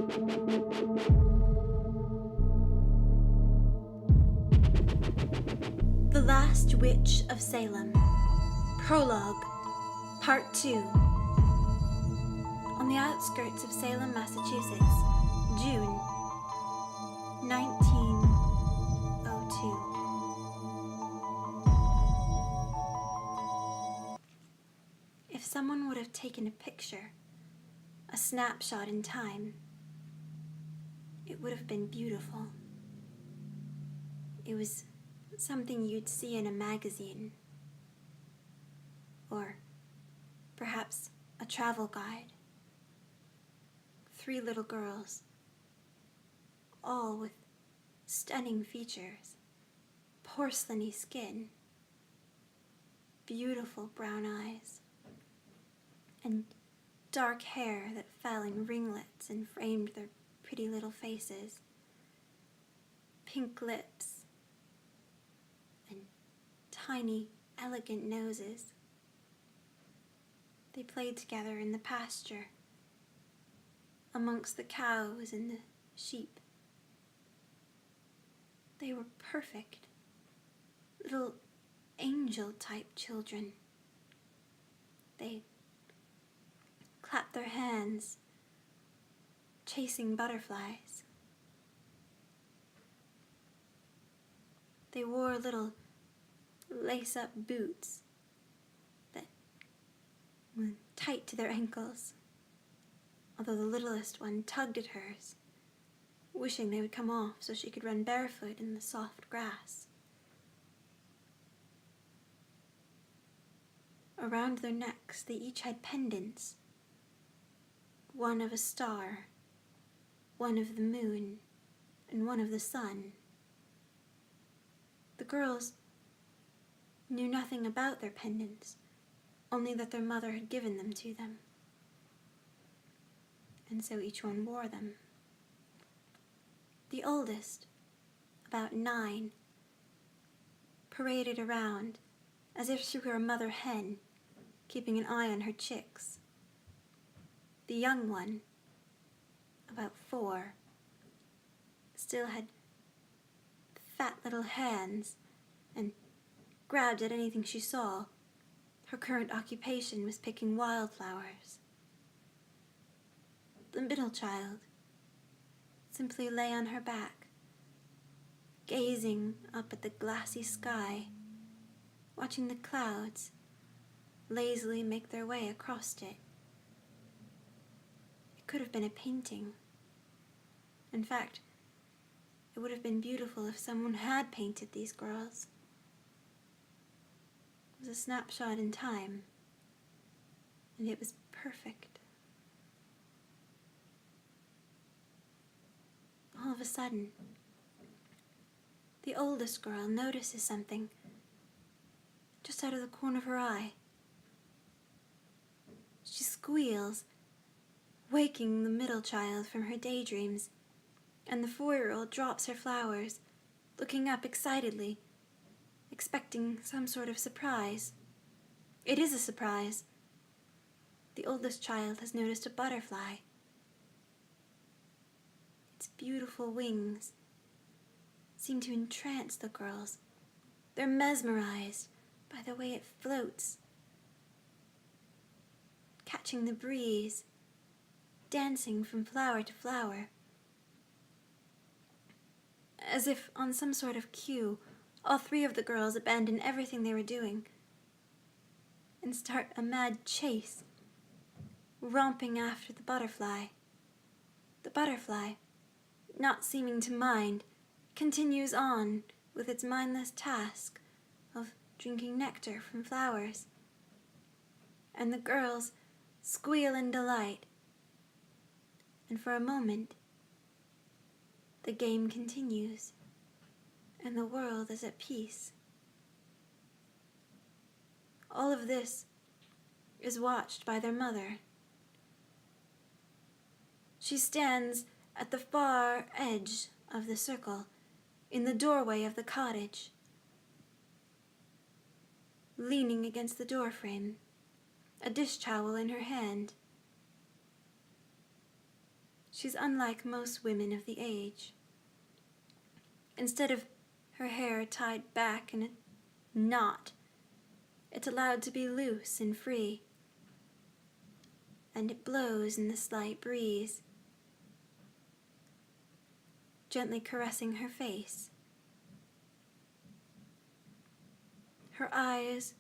The Last Witch of Salem, Prologue, Part 2. On the outskirts of Salem, Massachusetts, June 1902. If someone would have taken a picture, a snapshot in time, it would have been beautiful. It was something you'd see in a magazine, or perhaps a travel guide. 3 little girls, all with stunning features, porcelainy skin, beautiful brown eyes, and dark hair that fell in ringlets and framed their pretty little faces, pink lips, and tiny, elegant noses. They played together in the pasture, amongst the cows and the sheep. They were perfect, little angel-type children. They clapped their hands, chasing butterflies. They wore little lace-up boots that were tight to their ankles, although the littlest one tugged at hers, wishing they would come off so she could run barefoot in the soft grass. Around their necks they each had pendants, one of a star, one of the moon, and one of the sun. The girls knew nothing about their pendants, only that their mother had given them to them, and so each one wore them. The oldest, about 9, paraded around as if she were a mother hen, keeping an eye on her chicks. The young one, about 4, still had fat little hands and grabbed at anything she saw. Her current occupation was picking wildflowers. The middle child simply lay on her back, gazing up at the glassy sky, watching the clouds lazily make their way across it. It could have been a painting. In fact, it would have been beautiful if someone had painted these girls. It was a snapshot in time, and it was perfect. All of a sudden, the oldest girl notices something just out of the corner of her eye. She squeals, waking the middle child from her daydreams, and the 4-year-old drops her flowers, looking up excitedly, expecting some sort of surprise. It is a surprise. The oldest child has noticed a butterfly. Its beautiful wings seem to entrance the girls. They're mesmerized by the way it floats, catching the breeze, dancing from flower to flower. As if on some sort of cue, all 3 of the girls abandon everything they were doing and start a mad chase, romping after the butterfly. The butterfly, not seeming to mind, continues on with its mindless task of drinking nectar from flowers. And the girls squeal in delight. And for a moment, the game continues, and the world is at peace. All of this is watched by their mother. She stands at the far edge of the circle, in the doorway of the cottage, leaning against the doorframe, a dish towel in her hand. She's unlike most women of the age. Instead of her hair tied back in a knot, it's allowed to be loose and free, and it blows in the slight breeze, gently caressing her face. Her eyes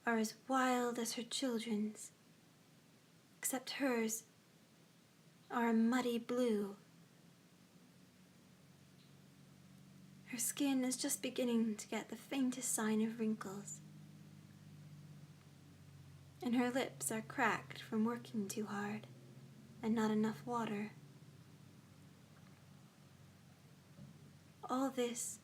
are as wild as her children's, except hers are a muddy blue. Her skin is just beginning to get the faintest sign of wrinkles, and her lips are cracked from working too hard and not enough water. All this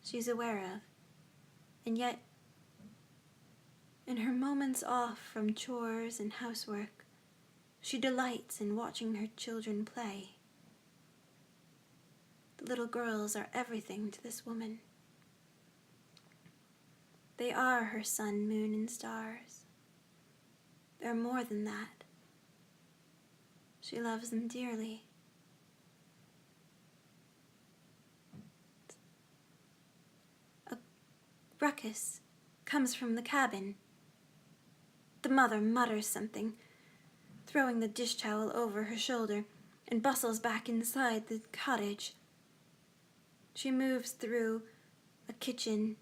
she's aware of, and yet, in her moments off from chores and housework, she delights in watching her children play. The little girls are everything to this woman. They are her sun, moon, and stars. They're more than that. She loves them dearly. A ruckus comes from the cabin. The mother mutters something, throwing the dish towel over her shoulder, and bustles back inside the cottage. She moves through a kitchen,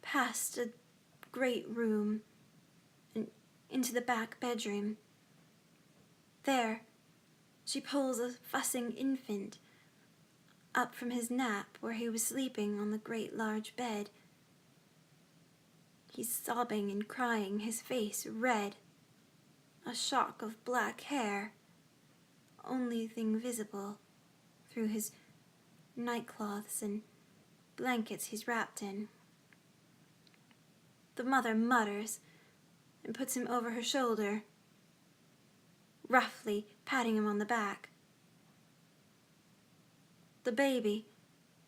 past a great room, and into the back bedroom. There, she pulls a fussing infant up from his nap where he was sleeping on the great large bed. He's sobbing and crying, his face red, a shock of black hair, only thing visible through his nightcloths and blankets he's wrapped in. The mother mutters and puts him over her shoulder, roughly patting him on the back. The baby,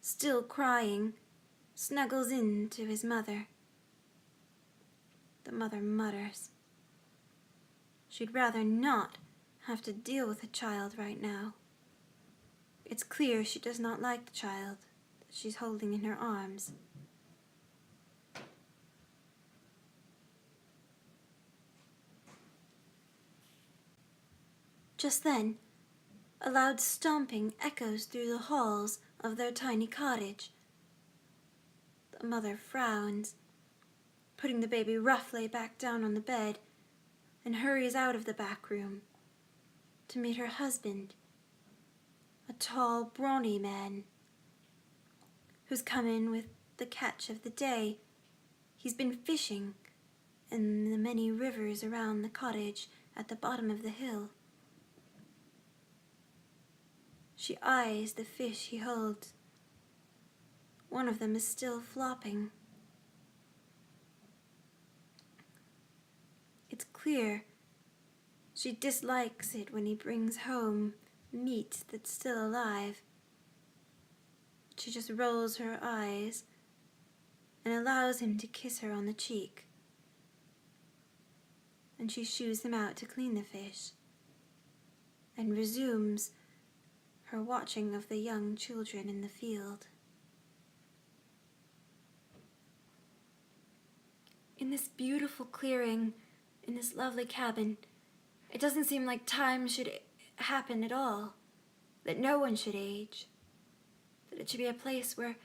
still crying, snuggles into his mother. The mother mutters. She'd rather not have to deal with a child right now. It's clear she does not like the child that she's holding in her arms. Just then, a loud stomping echoes through the halls of their tiny cottage. The mother frowns, putting the baby roughly back down on the bed, and hurries out of the back room to meet her husband, a tall, brawny man who's come in with the catch of the day. He's been fishing in the many rivers around the cottage at the bottom of the hill. She eyes the fish he holds. One of them is still flopping. It's clear she dislikes it when he brings home meat that's still alive. She just rolls her eyes and allows him to kiss her on the cheek. And she shoos him out to clean the fish and resumes her watching of the young children in the field. In this beautiful clearing, in this lovely cabin, it doesn't seem like time should happen at all, that no one should age, that it should be a place where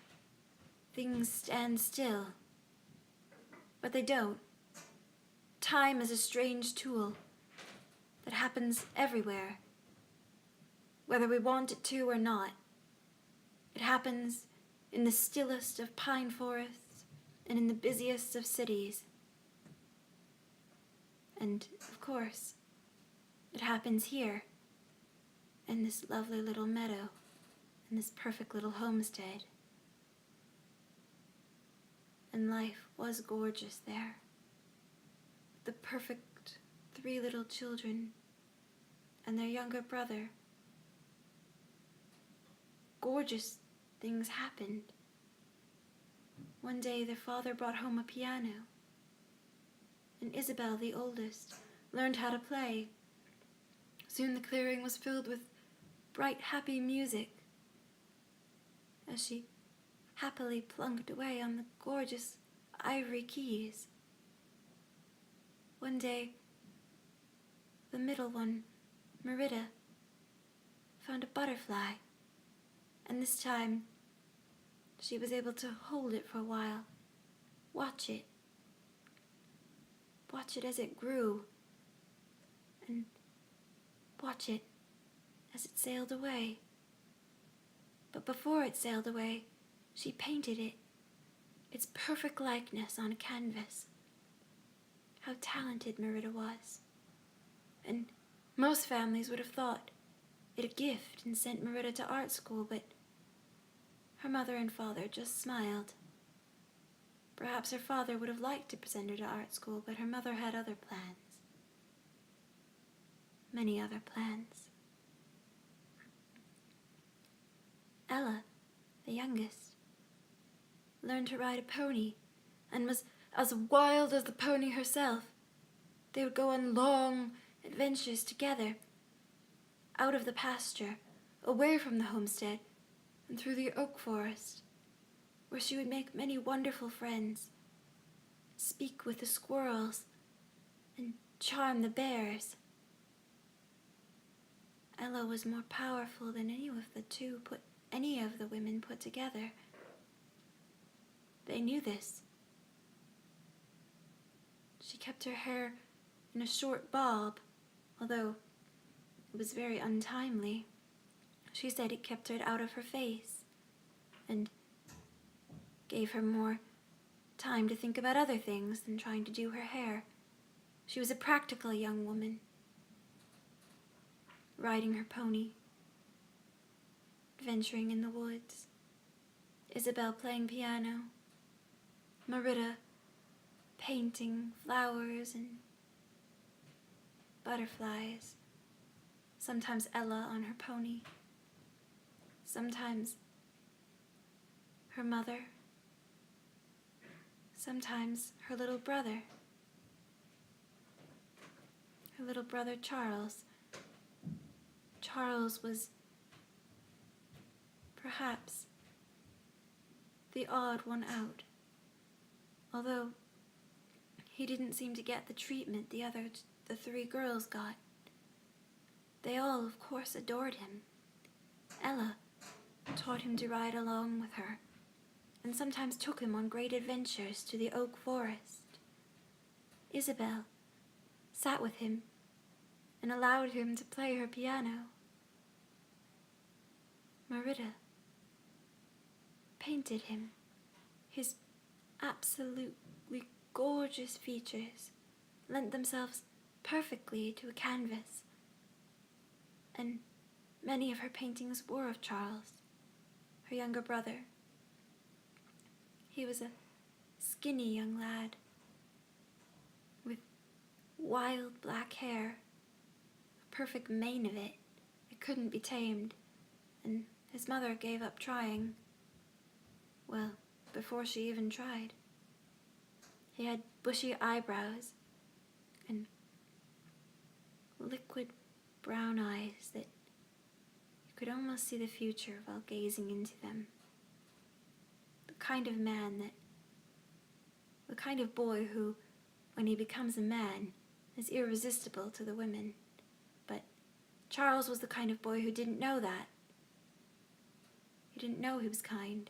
things stand still. But they don't. Time is a strange tool that happens everywhere, whether we want it to or not. It happens in the stillest of pine forests and in the busiest of cities. And, of course, it happens here, in this lovely little meadow, in this perfect little homestead. And life was gorgeous there. The perfect 3 little children and their younger brother. Gorgeous things happened. One day their father brought home a piano, and Isabel, the oldest, learned how to play. Soon the clearing was filled with bright, happy music as she happily plunked away on the gorgeous ivory keys. One day, the middle one, Merida, found a butterfly, and this time she was able to hold it for a while, watch it as it grew, and watch it as it sailed away. But before it sailed away, she painted it, its perfect likeness on a canvas. How talented Merida was. And most families would have thought it a gift and sent Merida to art school, but her mother and father just smiled. Perhaps her father would have liked to send her to art school, but her mother had other plans. Many other plans. Ella, the youngest, learned to ride a pony and was as wild as the pony herself. They would go on long adventures together, out of the pasture, away from the homestead, and through the oak forest, where she would make many wonderful friends, speak with the squirrels, and charm the bears. Ella was more powerful than any of the women put together. They knew this. She kept her hair in a short bob, although it was very untimely. She said it kept it out of her face and gave her more time to think about other things than trying to do her hair. She was a practical young woman, riding her pony, adventuring in the woods, Isabel playing piano, Merida painting flowers and butterflies, sometimes Ella on her pony, sometimes her mother, sometimes her little brother Charles. Charles was perhaps the odd one out, although he didn't seem to get the treatment the three girls got. They all, of course, adored him. Ella taught him to ride along with her, and sometimes took him on great adventures to the oak forest. Isabel sat with him and allowed him to play her piano. Merida painted him. His absolutely gorgeous features lent themselves perfectly to a canvas, and many of her paintings were of Charles, her younger brother. He was a skinny young lad with wild black hair, a perfect mane of it. It couldn't be tamed, and his mother gave up trying. Well, before she even tried. He had bushy eyebrows and liquid brown eyes that you could almost see the future while gazing into them. The kind of boy who, when he becomes a man, is irresistible to the women. But Charles was the kind of boy who didn't know that. He didn't know he was kind.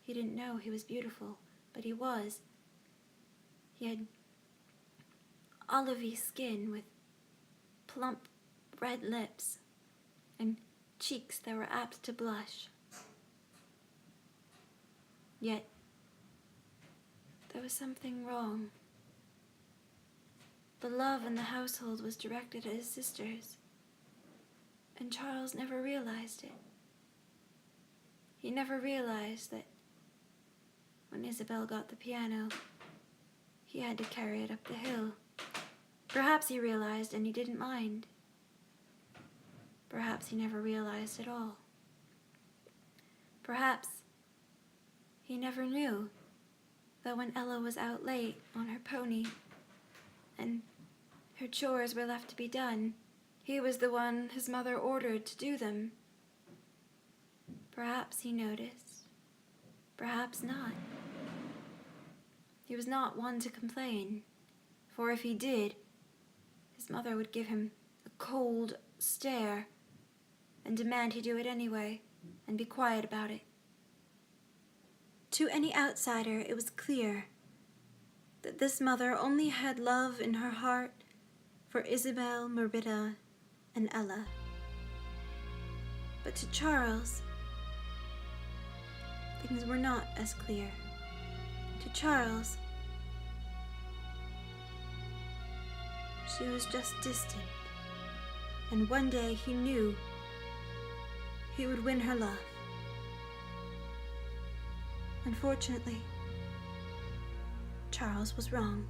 He didn't know he was beautiful, but he was. He had olivey skin with plump red lips and cheeks that were apt to blush. Yet, there was something wrong. The love in the household was directed at his sisters, and Charles never realized it. He never realized that when Isabel got the piano, he had to carry it up the hill. Perhaps he realized and he didn't mind. Perhaps he never realized at all. Perhaps he never knew that when Ella was out late on her pony and her chores were left to be done, He was the one his mother ordered to do them. Perhaps he noticed, perhaps not. He was not one to complain, for if he did, his mother would give him a cold stare and demand he do it anyway and be quiet about it. To any outsider, it was clear that this mother only had love in her heart for Isabel, Merida, and Ella. But to Charles, things were not as clear. To Charles, she was just distant, and one day he knew he would win her love. Unfortunately, Charles was wrong.